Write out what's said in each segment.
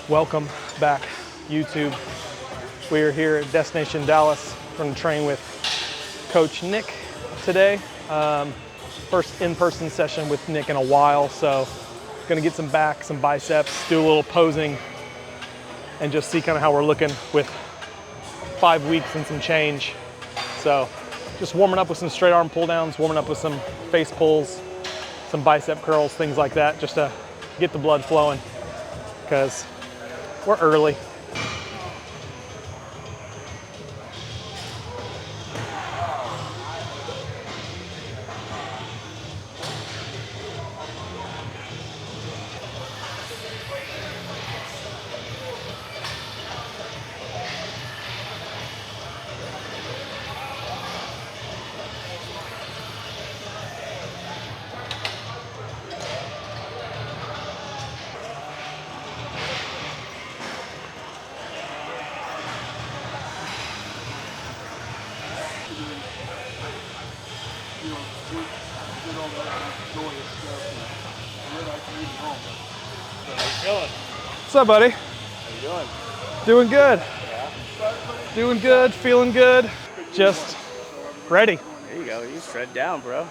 Welcome back, YouTube. We are here at Destination Dallas. We're going to train with Coach Nick today. First in-person session with Nick in a while, so going to get some back, some biceps, do a little posing, and just see kind of how we're looking with 5 weeks and some change. So just warming up with some straight arm pull downs, warming up with some face pulls, some bicep curls, things like that, just to get the blood flowing, because we're early. What's up, buddy? How you doing? Doing good. Yeah. Doing good, feeling good. Just ready. There you go. You shred down, bro.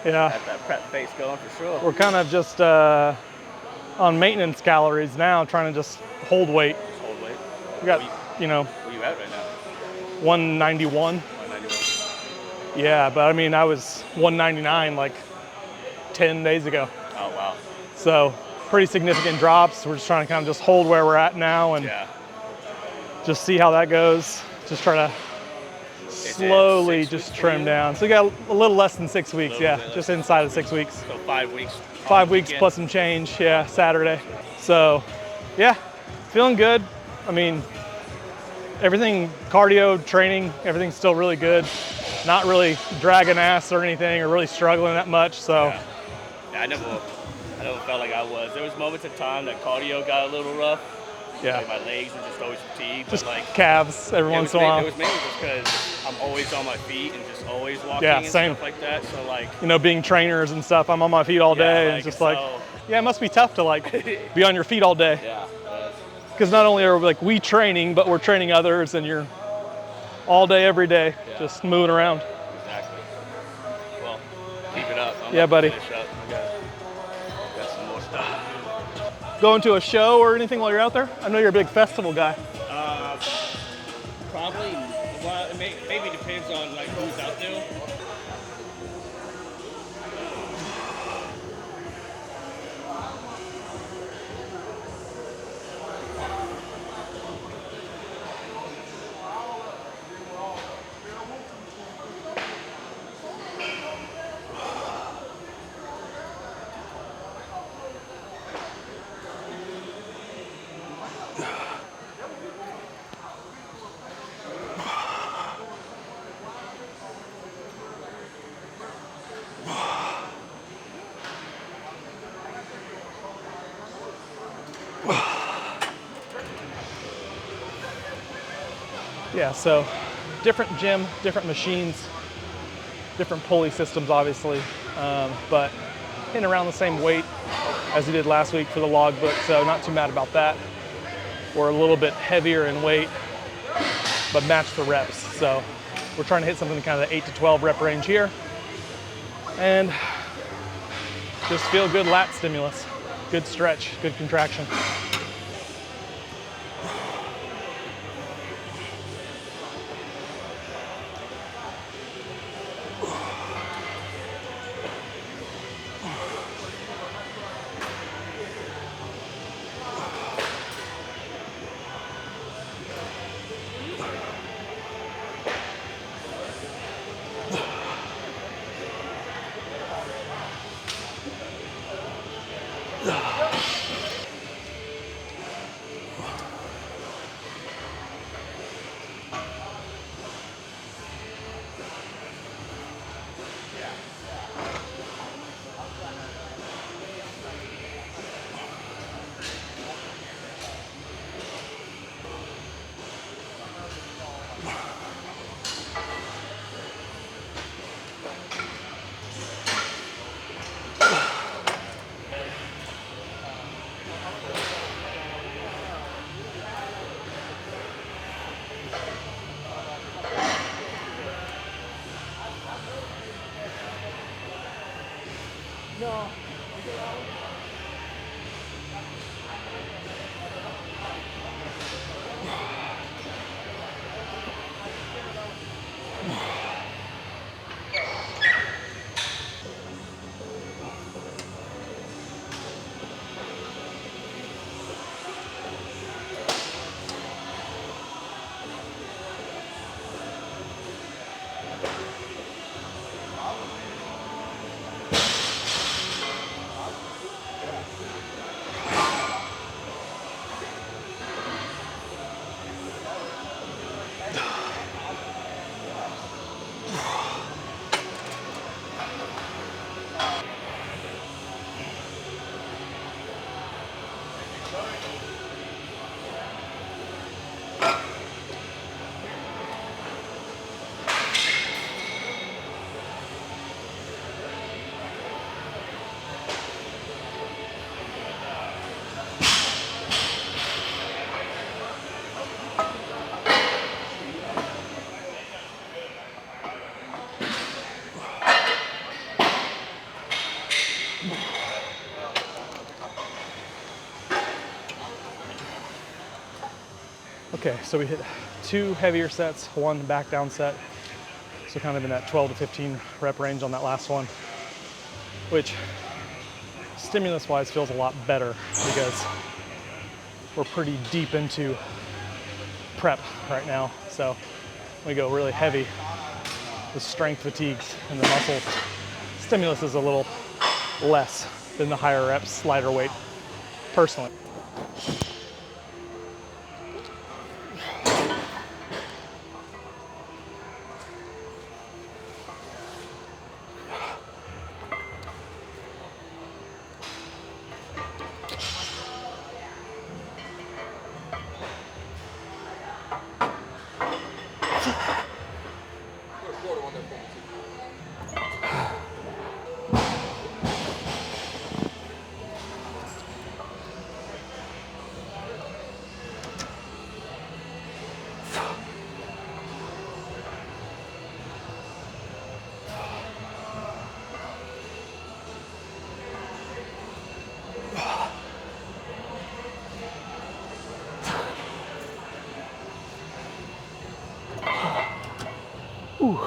Yeah. Got that prep face going for sure. We're kind of just on maintenance calories now, trying to just hold weight. Just hold weight. We got, you know, Where you at right now? 191. 191. Yeah, but I mean, I was 199 like 10 days ago. Oh, wow. So pretty significant drops. We're just trying to kind of just hold where we're at now and just see how that goes. Just try to slowly just trim down. So we got a little less than 6 weeks, yeah, just inside of 6 weeks. So 5 weeks. 5 weeks plus some change, yeah, Saturday. So yeah, feeling good. I mean, everything, cardio, training, everything's still really good. Not really dragging ass or anything or really struggling that much, so. Yeah, I never felt like I was. There was moments of time that cardio got a little rough. Yeah. Like my legs were just always fatigued. Just but like calves every once in a while. It was mainly just because I'm always on my feet and just always walking Yeah, and same. stuff like that. So like, You know, being trainers and stuff, I'm on my feet all day, and it's just like, yeah, it must be tough to like be on your feet all day. yeah. Because not only are like we training, but we're training others, and you're all day, every day, just moving around. Exactly. Well, keep it up. Yeah, buddy. Finish up. Got some more stuff. Going to a show or anything while you're out there? I know you're a big festival guy. Probably. Well, it maybe depends on like who's out there. Yeah, so different gym, different machines, different pulley systems, obviously, but hitting around the same weight as we did last week for the logbook, so not too mad about that. We're a little bit heavier in weight, but match the reps. So we're trying to hit something kind of the 8 to 12 rep range here, and just feel good lat stimulus, good stretch, good contraction. Okay, so we hit 2 heavier sets, 1 back down set. So kind of in that 12 to 15 rep range on that last one, which stimulus wise feels a lot better because we're pretty deep into prep right now. So we go really heavy, the strength fatigues and the muscle stimulus is a little less than the higher reps, lighter weight, personally. Ooh.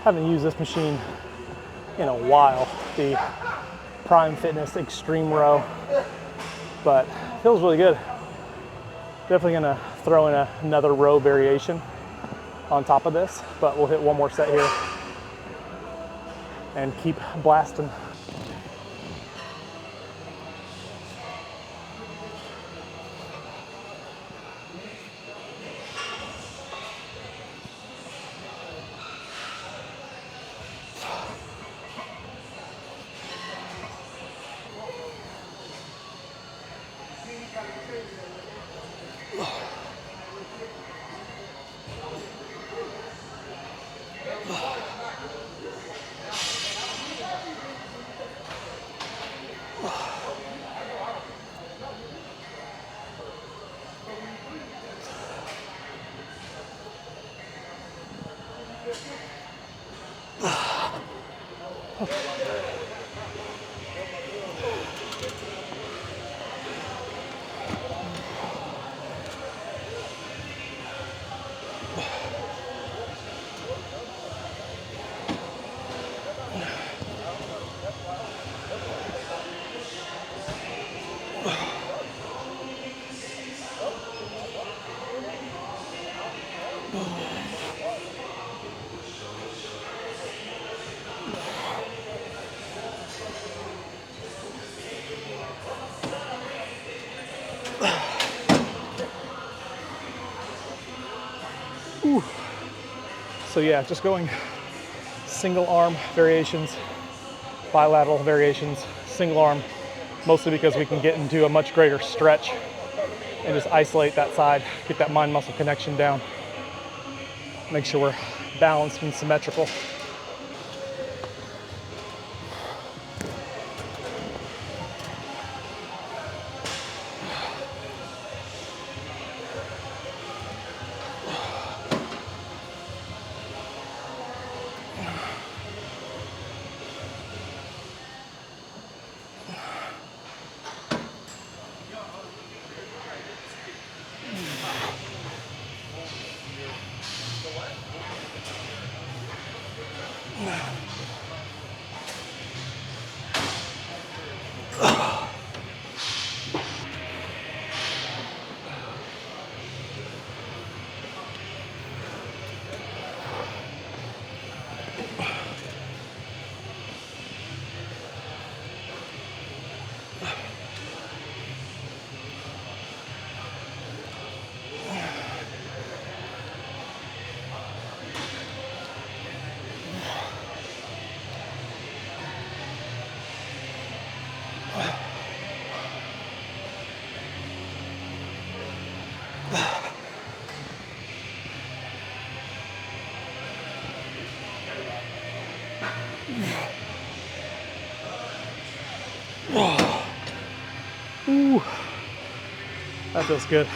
Haven't used this machine in a while, the Prime Fitness Extreme Row, but it feels really good. Definitely gonna throw in another row variation on top of this, but we'll hit 1 more set here and keep blasting. Ooh. So yeah, just going single arm variations, bilateral variations, single arm, mostly because we can get into a much greater stretch and just isolate that side, get that mind muscle connection down, make sure we're balanced and symmetrical. Ooh, that feels good.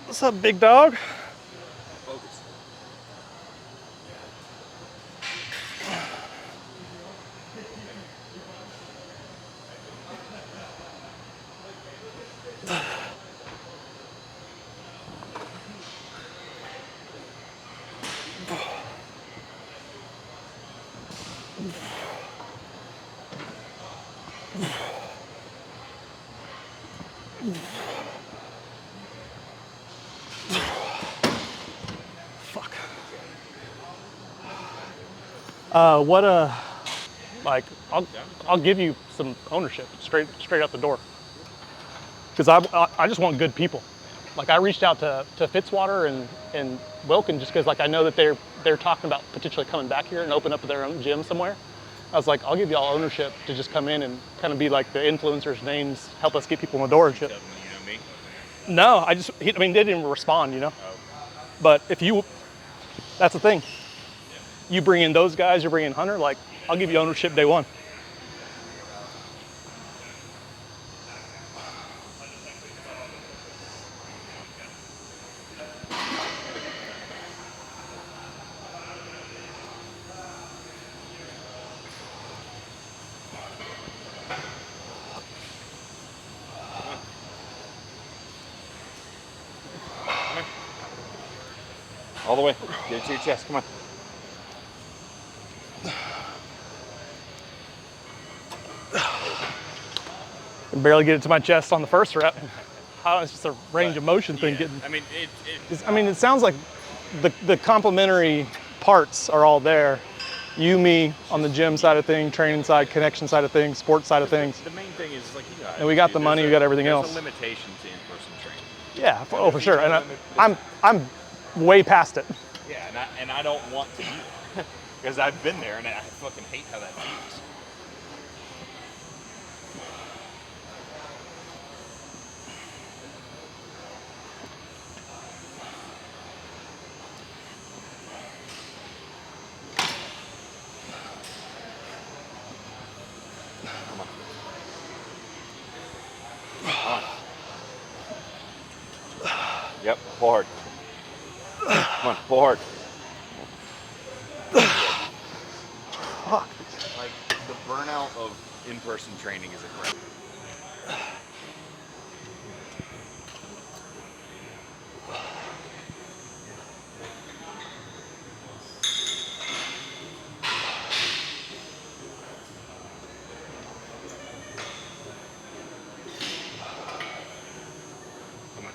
What's up, big dog? Focus. Fuck. Like, I'll give you some ownership straight out the door. Because I just want good people. Like, I reached out to Fitzwater and Wilkin just because, like, I know that they're talking about potentially coming back here and open up their own gym somewhere. I was like, I'll give you all ownership to just come in and kind of be like the influencers' names, help us get people in the door and shit. You know me? No, I mean, they didn't even respond, you know? But if you, that's the thing. You bring in those guys, you bring in Hunter, like, I'll give you ownership day one. All the way. Get it to your chest. Come on. I can barely get it to my chest on the first rep. It's just a range of motion thing getting. I mean, it sounds like the complementary parts are all there. You, me, on the gym side of things, training side, connection side of things, sports side of things. the main thing is like you got. And we got the money, we got everything else. There's a limitation to in-person training. Yeah, for sure. And I'm way past it. Yeah, and I don't want to either. Because I've been there and I fucking hate how that feels. Yep, pull hard. Come on, pull hard. Fuck. Like, the burnout of in-person training is incredible. Come on.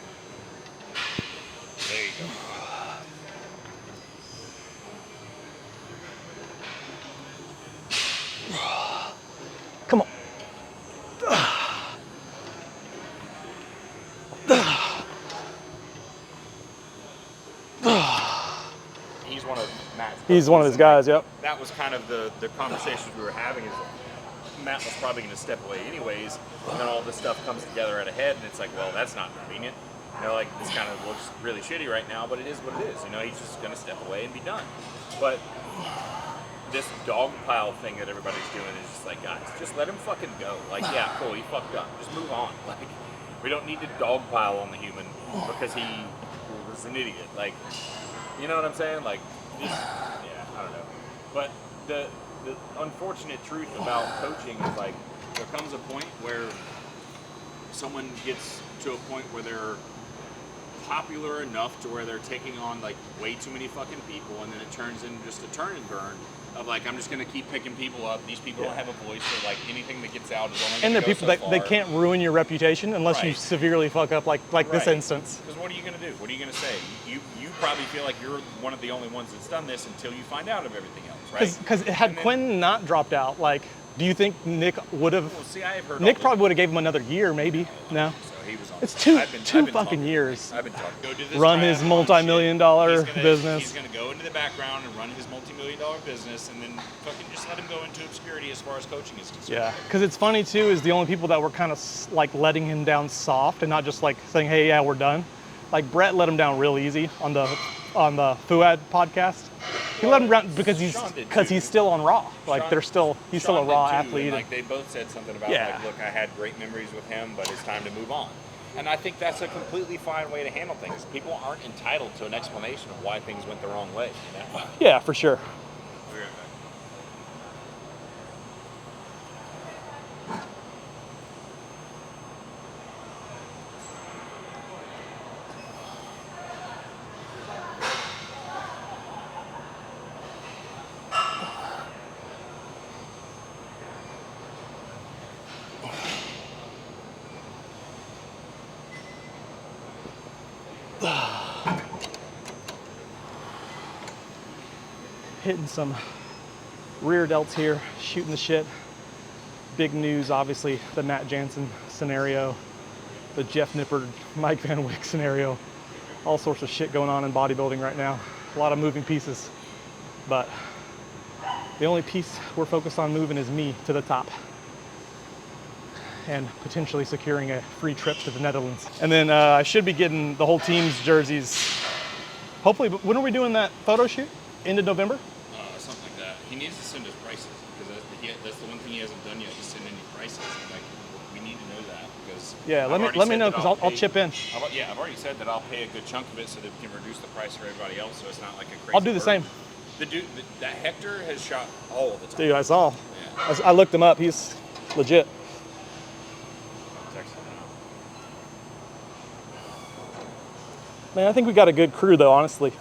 There you go. Come on. he's one of Matt's He's one of his guys, yep. That was kind of the conversations we were having, is Matt was probably going to step away anyways, and then all this stuff comes together at a head, and it's like, well, that's not convenient. You know, like, this kind of looks really shitty right now, but it is what it is. You know, he's just going to step away and be done. But this dog pile thing that everybody's doing is just like, guys, just let him fucking go. Like, yeah, cool, he fucked up. Just move on. Like, we don't need to dog pile on the human because he was an idiot. Like, you know what I'm saying? Like, just, yeah, I don't know. But the unfortunate truth about coaching is, like, there comes a point where someone gets to a point where they're popular enough to where they're taking on, like, way too many fucking people, and then it turns into just a turn and burn of, like, I'm just going to keep picking people up. These people don't have a voice, so, like, anything that gets out is only And going the to go people so that they far. can't ruin your reputation unless you Right. severely fuck up, like this instance. Because what are you going to do? What are you going to say? You probably feel like you're one of the only ones that's done this until you find out of everything else, right? Because had And then- Quinn not dropped out, like, do you think Nick would have? Well, see, I have heard Nick all probably would have gave him another year, maybe. No. So he was on. It's two I've been fucking talking. years. I've been talking. Go do this Run his triathlon multi-million-dollar shit. business. He's gonna go into the background and run his multi-million-dollar business, and then fucking just let him go into obscurity as far as coaching is concerned. Yeah, because it's funny too, is the only people that were kind of like letting him down soft and not just like saying, hey, yeah, we're done. Like Brett let him down real easy on the Fuad podcast. He let him down because Sean did he's too. still on Raw. Like Sean- he's still a Sean did Raw too, athlete. And, like, they both said something about, Yeah. like, look, I had great memories with him, but it's time to move on. And I think that's a completely fine way to handle things. People aren't entitled to an explanation of why things went the wrong way. You know? Yeah, for sure. We'll be right back. Hitting some rear delts here, shooting the shit. Big news, obviously, the Matt Jansen scenario, the Jeff Nippard, Mike Van Wyck scenario. All sorts of shit going on in bodybuilding right now. A lot of moving pieces, but the only piece we're focused on moving is me to the top and potentially securing a free trip to the Netherlands. And then I should be getting the whole team's jerseys. Hopefully, but when are we doing that photo shoot? End of November? Something like that. He needs to send us prices because that's the one thing he hasn't done yet. Is send any prices. Like, we need to know that because Yeah, I've let already me said know that because I'll pay- chip in. I've already said that I'll pay a good chunk of it so that we can reduce the price for everybody else, so it's not like a crazy. I'll do the burden. same. The dude, that Hector has shot all the time. Dude, I saw. Yeah. I looked him up. He's legit. Text him now. Man, I think we got a good crew though, honestly.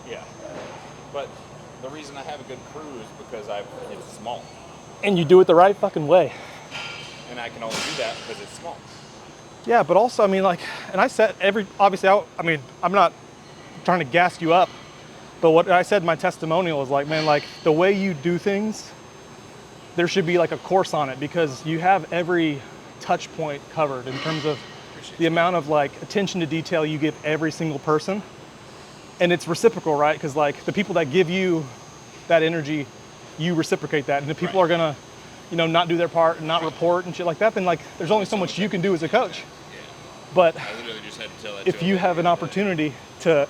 Yeah, but the reason I have a good crew is because it's small, And you do it the right fucking way. and I can only do that because it's small. Yeah, but also, I mean, like, and I said obviously, I mean, I'm not trying to gas you up, but what I said in my testimonial is like, man, like the way you do things, there should be like a course on it because you have every touch point covered in terms of the amount of like attention to detail you give every single person. And it's reciprocal, right? Because like the people that give you that energy, you reciprocate that. And if people Right. are gonna, not do their part and not report and shit like that, then like there's only so much you can do as a coach. Yeah, But I literally just had to tell that. if to you him have an the other day. opportunity to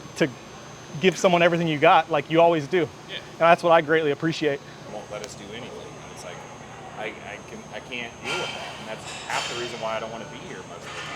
give someone everything you got, like you always do. Yeah. And that's what I greatly appreciate. They won't let us do anything. And it's like I can't deal with that, and that's half the reason why I don't want to be here most of the time.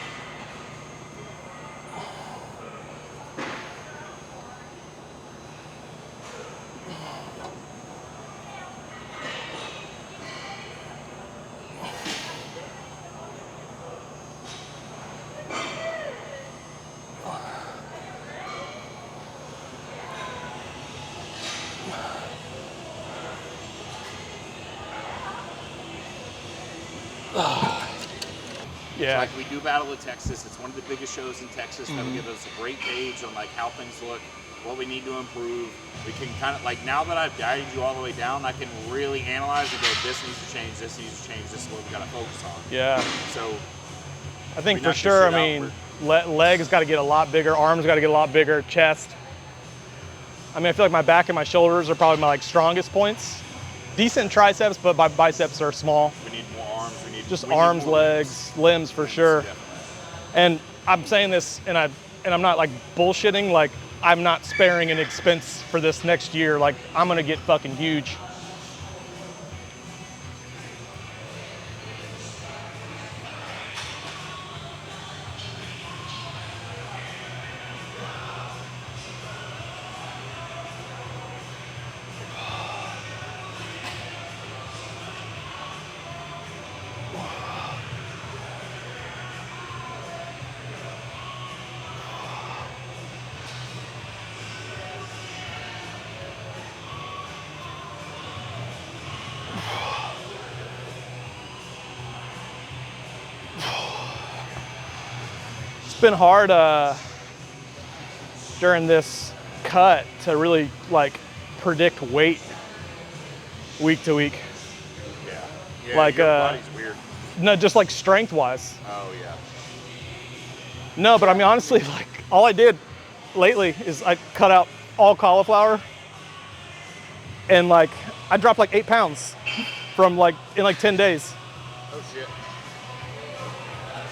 Yeah. So, like, we do Battle of Texas. It's one of the biggest shows in Texas. That'll give us a great gauge on like how things look, what we need to improve. We can kind of like, now that I've guided you all the way down, I can really analyze and go, this needs to change, this needs to change, this is what we got to focus on. Yeah. So I think for sure, I mean, legs got to get a lot bigger, arms got to get a lot bigger, chest. I mean, I feel like my back and my shoulders are probably my like strongest points. Decent triceps, but my biceps are small. We need more arms. Just arms, legs, limbs for sure. And I'm saying this, and I'm not like bullshitting. Like, I'm not sparing an expense for this next year. Like, I'm gonna get fucking huge. It's been hard during this cut to really like predict weight week to week. Yeah, like your body's weird. No, just like strength wise. Oh yeah. No, but I mean honestly, like all I did lately is I cut out all cauliflower, and like I dropped like 8 pounds from like in like 10 days. Oh shit.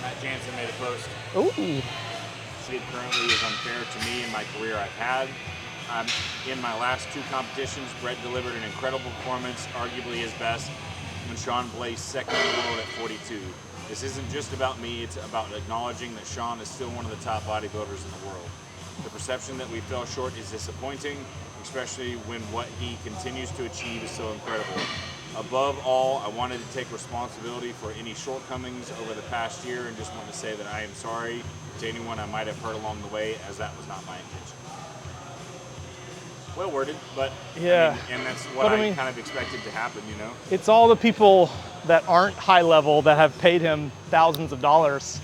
Matt Jansen made a post. Ooh. Sleep currently is unfair to me in my career I've had. In my last 2 competitions, Brett delivered an incredible performance, arguably his best, when Sean placed second in the world at 42. This isn't just about me, it's about acknowledging that Sean is still one of the top bodybuilders in the world. The perception that we fell short is disappointing, especially when what he continues to achieve is so incredible. Above all, I wanted to take responsibility for any shortcomings over the past year and just want to say that I am sorry to anyone I might have hurt along the way, as that was not my intention. Well worded, but yeah, I mean, and that's what I kind of expected to happen, you know? It's all the people that aren't high level that have paid him thousands of dollars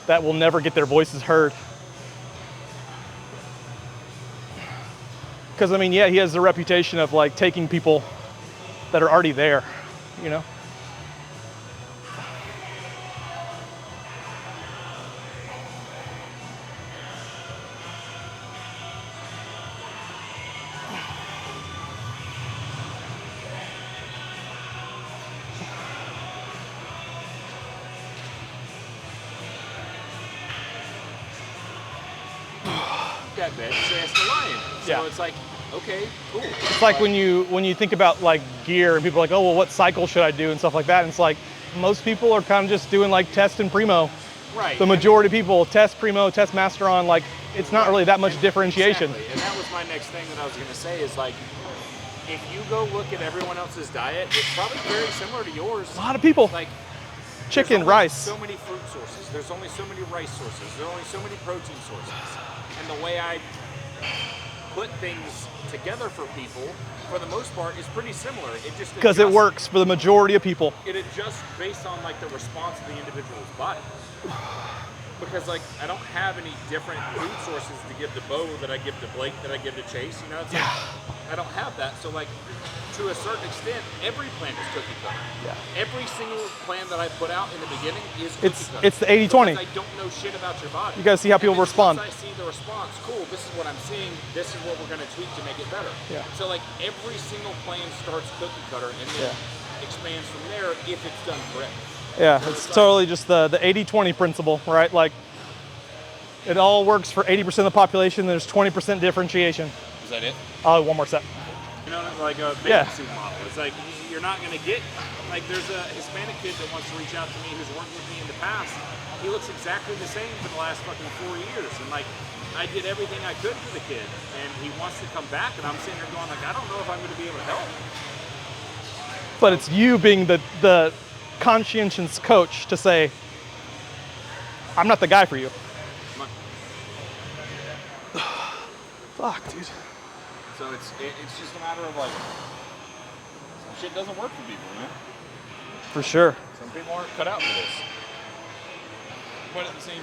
that will never get their voices heard. Because I mean, yeah, he has the reputation of like taking people that are already there, you know? That bed, so that's the lion. So Yeah. it's like, okay, cool. It's like when you think about like gear and people are like, oh, well, what cycle should I do and stuff like that. And it's like, most people are kind of just doing like test and primo. Right. The majority of people test primo, test master on, like, it's not really that much differentiation. Exactly. And that was my next thing that I was going to say is like, if you go look at everyone else's diet, it's probably very similar to yours. A lot of people. Like, Chicken, rice. So many fruit sources. There's only so many rice sources. There's only so many protein sources. And the way I put things together for people, for the most part, is pretty similar. It just because it works for the majority of people. It adjusts based on like the response of the individual's body. Because like I don't have any different food sources to give to Bo that I give to Blake that I give to Chase. You know, it's like I don't have that. So like to a certain extent, every plan is cookie cutter. Yeah. Every single plan that I put out in the beginning is cookie cutter. It's the 80-20. I don't know shit about your body. You gotta see how people respond. Once I see the response, cool, this is what I'm seeing, this is what we're gonna tweak to make it better. Yeah. So like every single plan starts cookie cutter and then expands from there if it's done correctly. Yeah, it's totally just the 80-20 principle, right? Like, it all works for 80% of the population, there's 20% differentiation. Is that it? Oh, one more set. You know, like a bathing suit model. It's like, you're not gonna get, like there's a Hispanic kid that wants to reach out to me who's worked with me in the past. He looks exactly the same for the last fucking 4 years. And like, I did everything I could for the kid. And he wants to come back and I'm sitting there going like, I don't know if I'm gonna be able to help. But it's you being the conscientious coach to say, I'm not the guy for you. Fuck, dude. So it's just a matter of like, some shit doesn't work for people, you know? For sure. Some people aren't cut out for this. but at the same